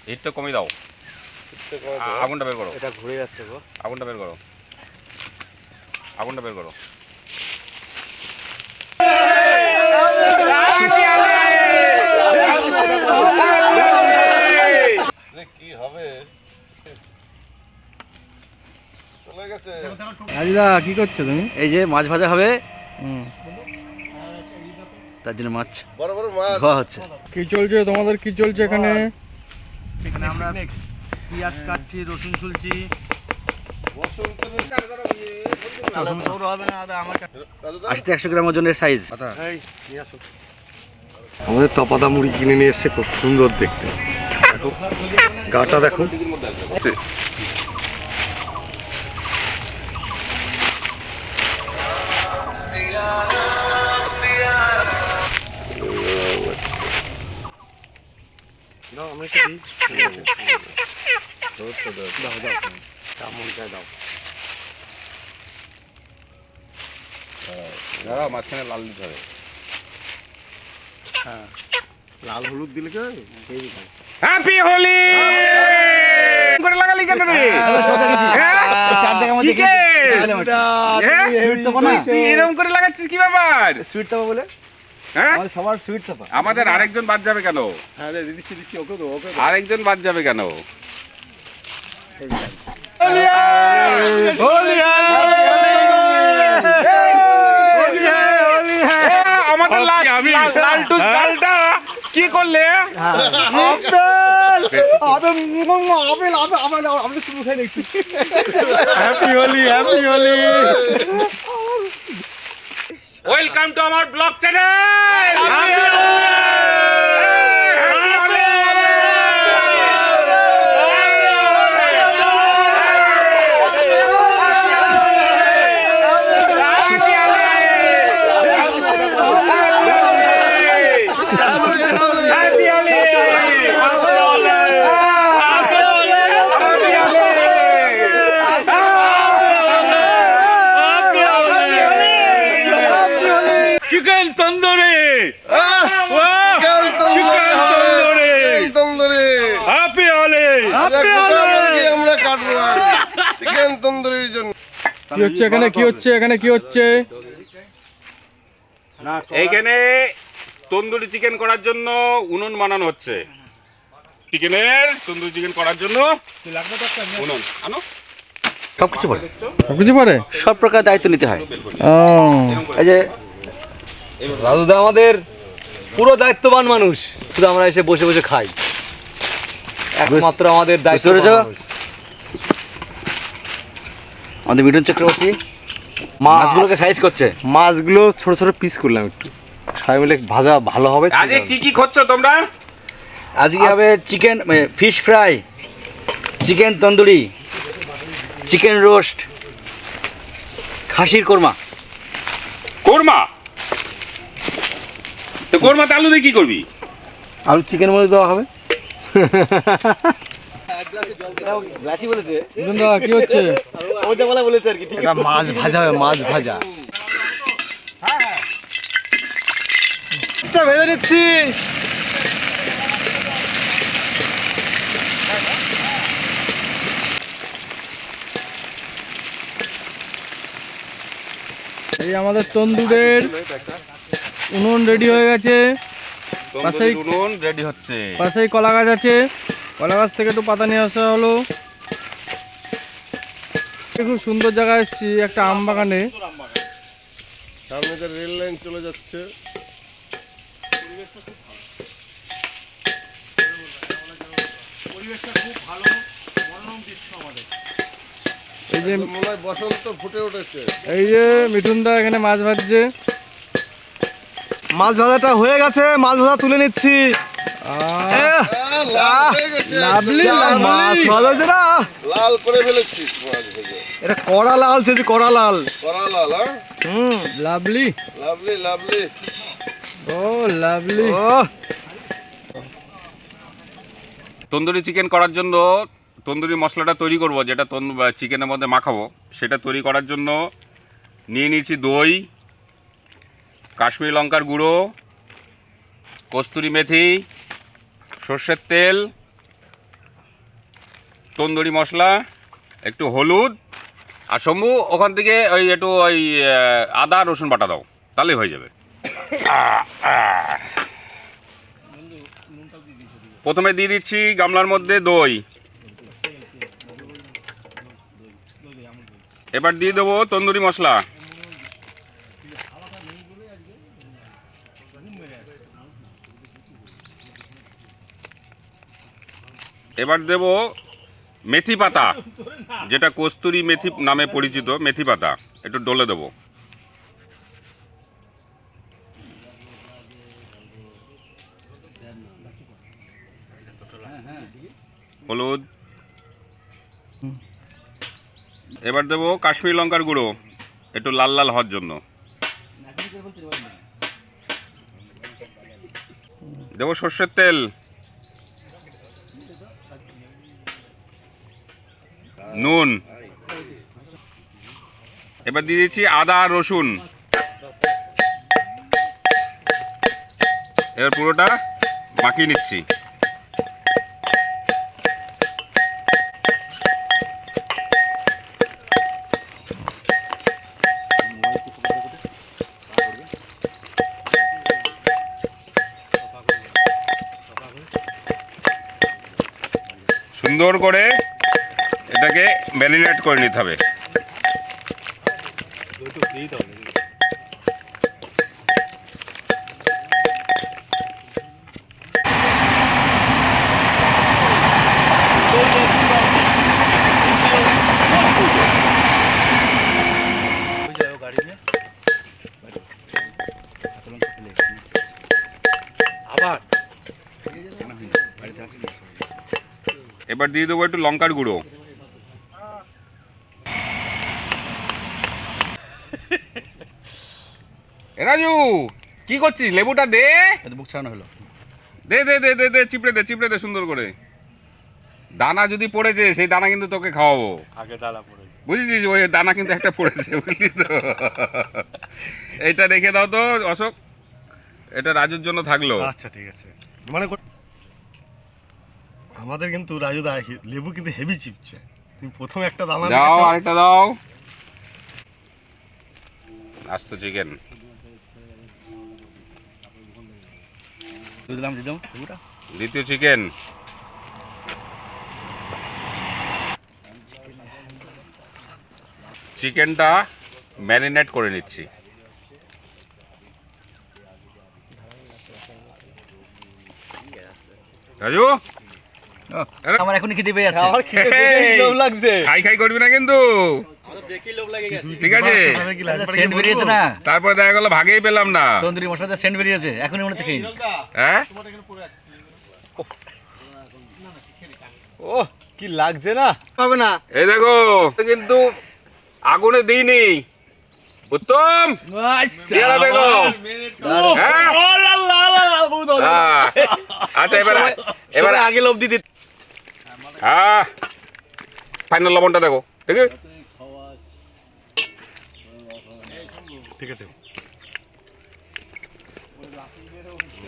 হিটটা কমিয়ে দাও, আগুনটা বের করো। এটা ঘুরে যাচ্ছে গো। আগুনটা বের করো, আগুনটা বের করো। কি হবে? চলে গেছে। রাজুদা কি করছো তুমি? এই যে মাছ ভাজা হবে, তার জন্য মাছ বড় বড় মাছ ধোয়া হচ্ছে। কি চলছে তোমাদের, কি চলছে এখানে? এখানে আমরা পেঁয়াজ কাটছি, রসুন ছুলছি। আশিতে 100 গ্রাম ওজনের সাইজ। আমাদের তপাদা মুড়ি কিনে নিয়ে এসছে, খুব সুন্দর দেখতে। দেখো গাটা দেখো। দাঁড়াও, মাঝখানে লাল দিতে হবে। লাল হলুদ দিলে কি হ্যাপি হোলি করে লাগালি কেন রে? তুই এরকম করে লাগাচ্ছিস কি ব্যাপার? সুইট চাপা বলে হ্যাঁ, সবার সুইট চাপা। আমাদের আরেকজন বাদ যাবে কেন? আরেকজন বাদ যাবে কেন? আমাদের লালটু ডালটা কি করলে? ওয়েলকাম টু আমার blog channel. Chicken tandoori, happy Holi. আমরা কাটবো চিকেন তন্দুরির জন্য। কি হচ্ছে এখানে, কি হচ্ছে এখানে, কি হচ্ছে? এইখানে তন্দুরি চিকেন করার জন্য উনুন বানানো হচ্ছে। চিকেনের তন্দুরি চিকেন করার জন্য উনুন আনো। সবকিছু পারে, সবকিছু পারে, সব প্রকার দায়িত্ব নিতে হয়। ও এই যে রাজুদা আমাদের পুরো দায়িত্ববান মানুষ, শুধু আমরা এসে বসে বসে খাই। একমাত্র আমাদের দায়িত্ব। আমাদের মিঠুন চক্রবর্তী মাছগুলোকে সাইজ করছে। মাছগুলো ছোট ছোট পিস করলাম, একটু সবাই মিলে ভাজা ভালো হবে। আজকে কি কি করছো তোমরা? আজকে হবে chicken fish fry, chicken tandoori, chicken roast, খাসির কোরমা। কোরমা? তো কোরমাতে আলু দিয়ে কি করবি? আলু চিকেন মধ্যে দেওয়া হবে। কি হচ্ছে? মাছ ভাজা হবে, মাছ ভাজা। ভেজে নিচ্ছি। এই আমাদের তন্দুরের উনুন রেডি হয়ে গেছে। পাশেই উনুন রেডি হচ্ছে। পাশেই কলা গাছ আছে, কলা গাছ থেকে একটু পাতা নিয়ে আসা হলো। খুব সুন্দর জায়গায় এসেছি, একটা আম বাগানে। সামনে যে রেল লাইন চলে যাচ্ছে। এই যে মনে হয় বসন্ত ফুটে উঠেছে। এই যে মিঠুন দা এখানে মাছ ভাজছে। মাছ ভাজাটা হয়ে গেছে, মাছ ভাজা তুলে নিচ্ছি। লাভলি মাছ ভাজা হয়েছে না, লাল করে ফেলেছিস মাছ ভেজে। এটা কড়া লাল ছেড়ে, কড়া লাল। কড়া লাল, হ্যাঁ? Lovely, lovely lovely. ও লাভলি। তন্দুরি চিকেন করার জন্য তন্দুরি মশলাটা তৈরি করব, যেটা চিকেনের মধ্যে মাখাবো, সেটা তৈরি করার জন্য নিয়ে নিয়েছি দই, কাশ্মীরি লঙ্কার গুঁড়ো, কস্তুরি মেথি, সর্ষের তেল, তন্দুরি মশলা, একটু হলুদ, আর শম্ভু ওখান থেকে ওই একটু ওই আদা রসুন বাটা দাও, তাহলেই হয়ে যাবে। প্রথমে দিয়ে দিচ্ছি গামলার মধ্যে দই, এবার দিয়ে দেবো তন্দুরি মশলা, এবার দেব মেথি পাতা, যেটা কস্তুরি মেথি নামে পরিচিত, মেথি পাতা একটু ডলে দেবো। হলুদ, এবার দেবো কাশ্মীরি লঙ্কার গুঁড়ো একটু লাল লাল হওয়ার জন্য, দেবো সর্ষের তেল, নুন, এবার দিয়ে দিচ্ছি আদা আর রসুন, এবার পুরোটা মাখিয়ে নিচ্ছি। সুন্দর করে এটাকে ম্যারিনেট করে নিতে হবে। এবার দিয়ে দেবো একটু লঙ্কার গুঁড়ো, রাজু কি করছিস? লেবুটা দে, বুক ছাড়ানো হলো। দে দে দে দে দে চিপড়ে দে, চিপড়ে দে সুন্দর করে। দানা যদি পড়েছে সেই দানা কিন্তু তোকে খাওয়াবো। আগে দানা পড়ে বুঝেছিস? ওই দানা কিন্তু একটা পড়েছে, বুঝলি তো? এইটা রেখে দাও তো অশোক, এটা রাজুর জন্য থাকলো। আচ্ছা ঠিক আছে। মানে আমাদের কিন্তু রাজুদা লেবু কিন্তু হেভি চিপছে। তুমি প্রথমে একটা দানা দাও, দিয়েছো। আরেকটা দাও। আস্ত চিকেন দিলাম লেবুটা। দ্বিতীয় চিকেন, চিকেনটা ম্যারিনেট করে নিচ্ছি। রাজু আমার এখনই খেতে পেয়ে যাচ্ছে। আমার খেতে দেখেই লোভ লাগছে। খাই খাই করবি না কিন্তু, দেখেই লোভ লাগে গেছে। ঠিক আছে? তাহলে কি লাইন সেন্ট বেরিয়েছে না, তারপরে দেখা গেলো ভাগেই পেলাম না। তন্দুরি মশলাতে সেন্ট বেরিয়েছে, এখনই মনে হচ্ছে খেয়ে নিই। হ্যাঁ ও কি লাগছে না, হবে না। এই দেখো কিন্তু আগুনে দিইনি। উত্তম, চেহারা দেখো। হ্যাঁ? আচ্ছা এবার এবার আগে লোভ দিতে। হ্যাঁ ফাইনাল লবণটা দেখো, ঠিক আছে? ঠিক আছে।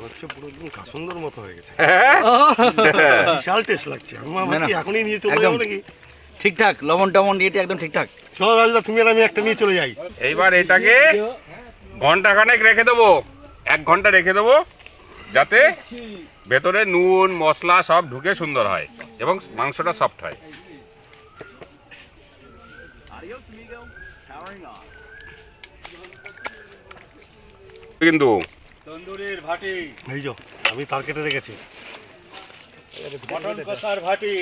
হচ্ছে পুরো একদম কাসুন্দর মতো হয়ে গেছে। হ্যাঁ? বিশাল টেস্ট লাগছে। আমি ভাবছি এখনই নিয়ে চলে যাবো নাকি? ঠিকঠাক লবণ টবণ দিয়ে একদম ঠিকঠাক। চলো রাজুদা, তুমি আর আমি একটা নিয়ে চলে যাই। এইবার এটাকে ঘন্টাখানেক রেখে দেবো, 1 ঘন্টা রেখে দেবো, যাতে ভেতরে নুন মশলা সব ঢুকে সুন্দর হয় এবং মাংসটা সফট হয়। কিন্তু তন্দুরির ভাটি, এই যো আমি তার কেটে রেখেছি। মটন কষার ভাটি।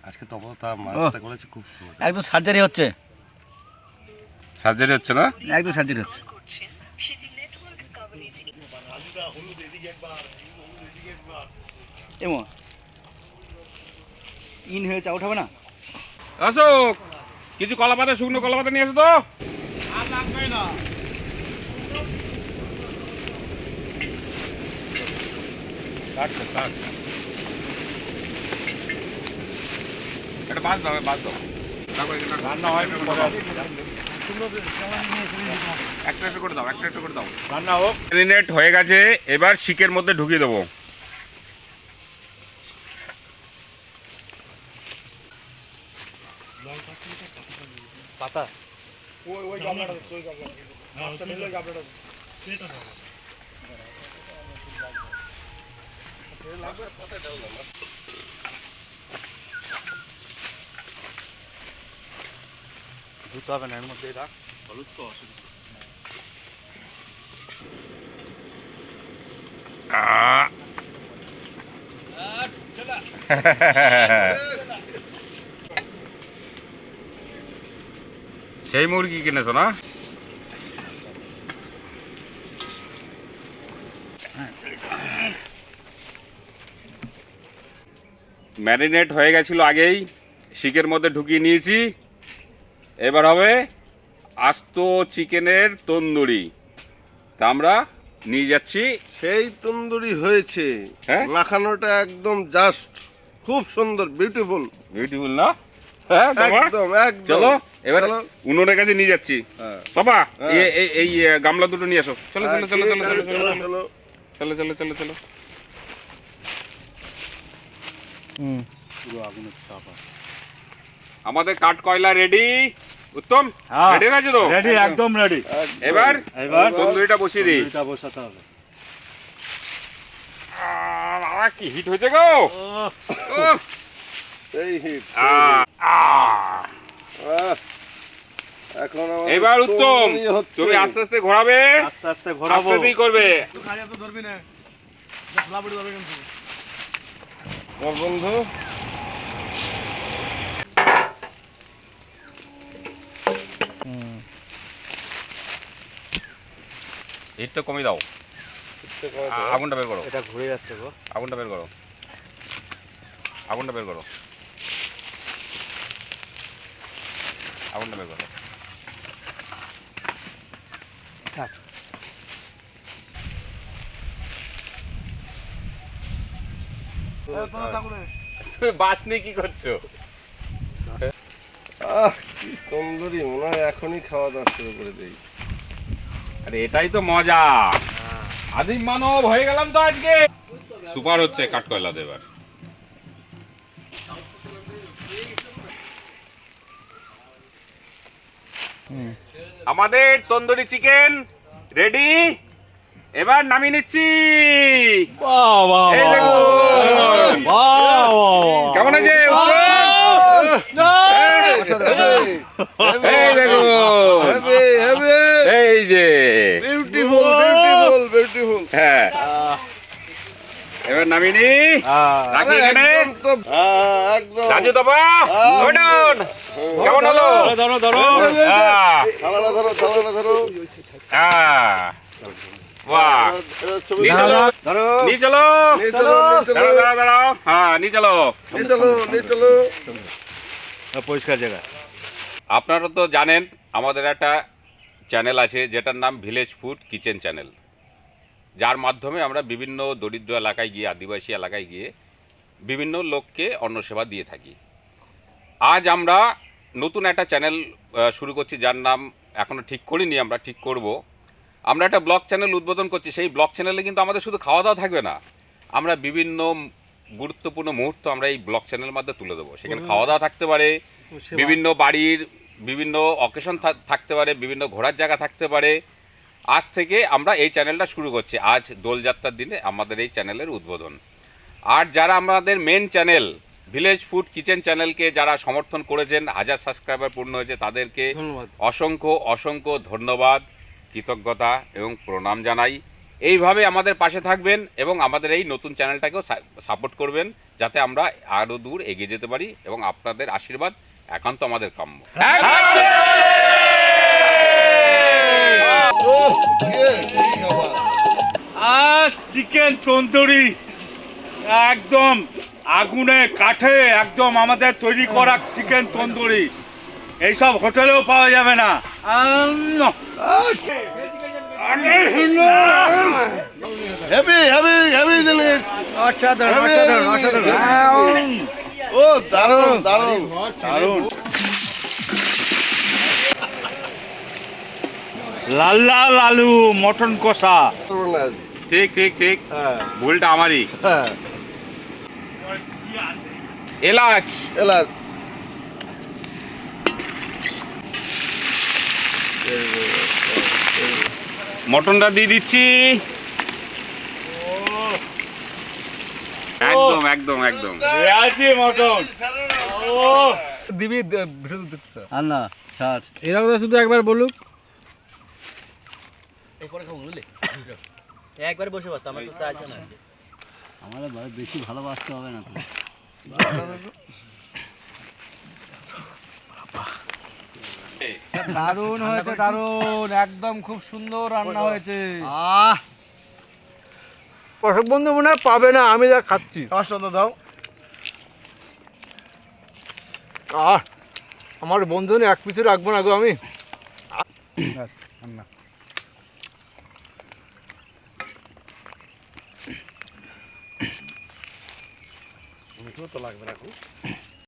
আজকে তপতা মাছটা করেছে খুব সুন্দর। একদম সার্জারি হচ্ছে, সার্জারি হচ্ছে না? একদম সার্জারি হচ্ছে। এমন ইন হয়েছে, আউট হবে না। অশোক কিছু কলা পাতা, শুকনো কলা পাতা নিয়ে আসো তো। এটা বাদ দাও, বাদ দাও। রান্না হয় একটা একটা করে দাও, একটা একটা করে দাও। রান্না হোক, ম্যারিনেট হয়ে গেছে। এবার শিকের মধ্যে ঢুকিয়ে দেবো। পাতা ধুতে হবে না, এর মধ্যে রাখ। হলুদ তো অসুবিধা। সেই মুরগি কিনেছো না? ম্যারিনেট হয়ে গেছিল আগেই, শিকের মধ্যে ঢুকিয়ে নিয়েছি। এবার হবে আস্ত চিকেনের তন্দুরি। তা আমরা নিয়ে যাচ্ছি। সেই তন্দুরি হয়েছে, হ্যাঁ? মাখানোটা একদম জাস্ট খুব সুন্দর, বিউটিফুল। বিউটিফুল না? হ্যাঁ বাবা, একদম একদম। চলো এবার চলো। উনুনের কাছে নিয়ে যাচ্ছি। হ্যাঁ। বাবা হ্যাঁ। এই গামলা দুটো নিয়ে আসো। চলো চলো চলো চলো চলো চলো চলো চলো। চলো চলো চলো চলো। আমাদের কাঠ কয়লা রেডি। উত্তম, রেডি হয়ে গেছে তো? রেডি, একদম রেডি। এবার এবার তন্দুরিটা বসিয়ে দিই। এটা বসাতে হবে। বাবা কি হিট হয়েছে গো। উফ, সেই হিট। এখন আমাদের এবার উত্তম, তন্দুরি হচ্ছে। তুমি আস্তে আস্তে ঘোরাবে, আস্তে আস্তে ঘোরাবো। আস্তেই করবে। আমার বন্ধু হিটটা কমিয়ে দাও। আগুনটা বের করো, এটা ঘুরে যাচ্ছে গো। আগুনটা বের করো, আগুনটা বের করো, আগুনটা বের করো। তুমি বাস নিয়ে কি করছো? কি তন্দুরি, মনে হয় এখনই খাওয়া দাওয়া শুরু করে দেই। আরে এটাই তো মজা। আদিম মানব হয়ে গেলাম তো আজকে। সুপার হচ্ছে কাঠকয়লাতে এবার। আমাদের তন্দুরি চিকেন রেডি। এবার নামিয়ে নিচ্ছি। বাহ বাহ এই দেখুন। বাহ কেমন আছে উত্তম? এই দেখুন, হেভি হেভি এই যে বিউটিফুল বিউটিফুল বিউটিফুল। হ্যাঁ, এবার নামিয়ে নি। রাখি এখানে। একদম রাজু দাবা, ওঠান। কেমন হলো? ধরো ধরো। থালাটা ধরো, থালাটা ধরো। বাহ, নিয়ে চলো, ধরো নিয়ে চলো, নিয়ে চলো, নিয়ে চলো, দাঁড়াও দাঁড়াও দাঁড়াও। হ্যাঁ, নিয়ে চলো। নিয়ে চলো, নিয়ে চলো। পরিষ্কার জায়গা। আপনারা তো জানেন আমাদের একটা চ্যানেল আছে যেটার নাম ভিলেজ ফুড কিচেন চ্যানেল, যার মাধ্যমে আমরা বিভিন্ন দরিদ্র এলাকায় গিয়ে, আদিবাসী এলাকায় গিয়ে বিভিন্ন লোককে অন্ন সেবা দিয়ে থাকি। আজ আমরা নতুন একটা চ্যানেল শুরু করছি, যার নাম এখনও ঠিক করিনি, আমরা ঠিক করব। আমরা একটা ব্লগ চ্যানেল উদ্বোধন করছি। সেই ব্লগ চ্যানেলে কিন্তু আমাদের শুধু খাওয়া দাওয়া থাকবে না, আমরা বিভিন্ন গুরুত্বপূর্ণ মুহূর্ত আমরা এই ব্লগ চ্যানেলের মাধ্যমে তুলে দেবো। সেখানে খাওয়া দাওয়া থাকতে পারে, বিভিন্ন বাড়ির বিভিন্ন অকেশন থাকতে পারে, বিভিন্ন ঘোরার জায়গা থাকতে পারে। আজ থেকে আমরা এই চ্যানেলটা শুরু করছি। আজ দোলযাত্রার দিনে আমাদের এই চ্যানেলের উদ্বোধন। আর যারা আমাদের main channel village food kitchen চ্যানেলকে যারা সমর্থন করেছেন, 1000 সাবস্ক্রাইবার পূর্ণ হয়েছে, তাদেরকে ধন্যবাদ। অসংখ্য অসংখ্য ধন্যবাদ, কৃতজ্ঞতা এবং প্রণাম জানাই। এইভাবে আমাদের পাশে থাকবেন এবং আমাদের এই নতুন চ্যানেলটাকেও সাপোর্ট করবেন, যাতে আমরা আরও দূর এগিয়ে যেতে পারি, এবং আপনাদের আশীর্বাদ একান্ত আমাদের কাম্য। আর চিকেন তন্দুরি একদম আগুনে কাঠে একদম আমাদের তৈরি করা চিকেন তন্দুরি, এইসব হোটেলেও পাওয়া যাবে না। হেভি হেভি হেভি জিনিস। অসাধারণ হেভি অসাধারণ জিনিস, অসাধারণ। হেভি জিনিস। ও দারুণ দারুণ। দারুণ। লাল লাল আলু মটন কষা। করবো না আজ। ঠিক ঠিক ঠিক, হ্যাঁ ভুলটা আমারই। হ্যাঁ এলাচ, এলাচ মটনটা দিয়ে দিচ্ছি। একদম একদম একদম। পেঁয়াজি মটন। ও দিবি ভিডিও দেখছ আর না ছাড়। এরা কথা শুধু একবার বলুক। একবার বসে বস, আমার তো চাইছো না। আমার বেশি ভালোবাসতে হবে না তো। দারুণ হয়েছে, দারুণ, একদম খুব সুন্দর রান্না হয়েছে। অশোক বন্ধু মনে হয় পাবে না, আমি যা খাচ্ছি। রসটা দাও। আমার বন্ধু এক পিসে রাখবো না গো আমি। তো লাগবে না এখন।